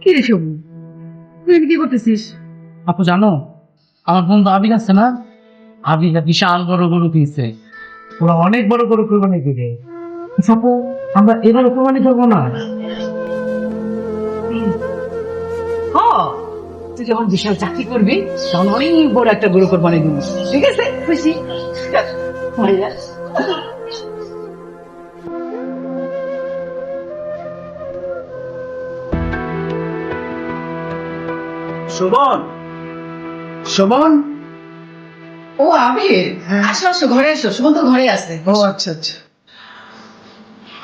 কি রে সবু, তুই কি করতেছিস? আপু জানো, আমার বন্ধু আবির আছে না, আবির বিশাল বড় গরু কিনছে। ওরা অনেক বড় গরু কোরবানি দিবে। আপু, আমরা এবারে কোরবানি করবো না? হ, তুই যখন বিশাল চাকরি করবি তখন অনেক বড় একটা গরু কোরবানি দিবি। ঠিক আছে, খুশি? হয়ে যা। শোভন, শোভন। ও আবির, আসো আসো, ঘরে আসো, সুমন তো ঘরে আছে। ও আচ্ছা আচ্ছা।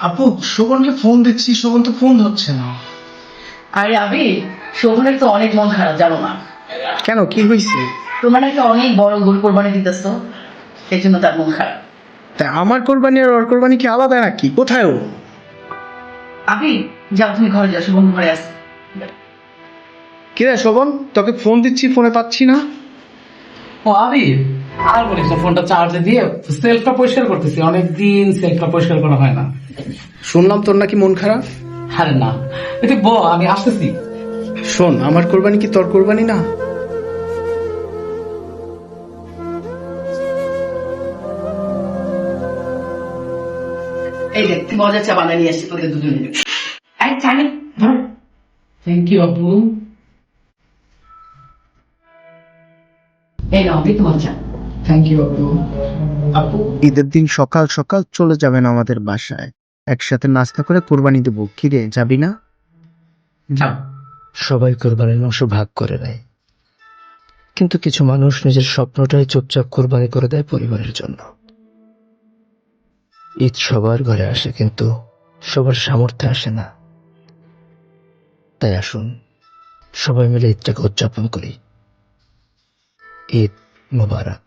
আপু, শোভনকে ফোন দিচ্ছি, শোভন তো ফোন ধরছে না। আরে আবির, শোভনের তো অনেক মন খারাপ জানো না? কেন, কি হয়েছে? তোমার নাকি অনেক বড় গরু কোরবানি দিতেছো, সেই জন্য তার মন খারাপ। তা আমার কোরবানি আর ওর কোরবানি কি আলাদা নাকি? কোথায় ও? আবির, যাও তুমি ঘরে যাও, সুমন ঘরে আছে। কিরে শোভন, তোকে ফোন দিচ্ছি, ফোনে পাচ্ছি না। ও আবির, আর বলিস না, ফোনটা চার্জে দিয়ে সেলফটা পরিষ্কার করতেছি, অনেকদিন সেলফটা পরিষ্কার করা হয় না। শুনলাম তোর নাকি মন খারাপ। আরে না, এটা আমি আসতেছি। শোন, আমার কোরবানি কি তোর কোরবানি না? এই দেখ, মজার চা বানিয়ে নিয়ে আসছি তোদের দুজনে। এই চানি ধর। থ্যাংক ইউ আপু। এই নাও দিক মজা। থ্যাংক ইউ আপু। আপু, ঈদের দিন সকাল সকাল চলে যাবেন আমাদের বাসায়, একসাথে নাস্তা করে কোরবানি দেবো। কিরে, যাবি না? যাও। সবাই কোরবানির মাংস ভাগ করে নেয়, কিন্তু কিছু মানুষ নিজের স্বপ্নটাই চুপচাপ কোরবানি করে দেয় পরিবারের জন্য। ঈদ সবার ঘরে আসে, কিন্তু সবার সামর্থ্যে আসে না। তাই আসুন, সবাই মিলে ঈদটাকে উদযাপন করি। ঈদ মোবারক।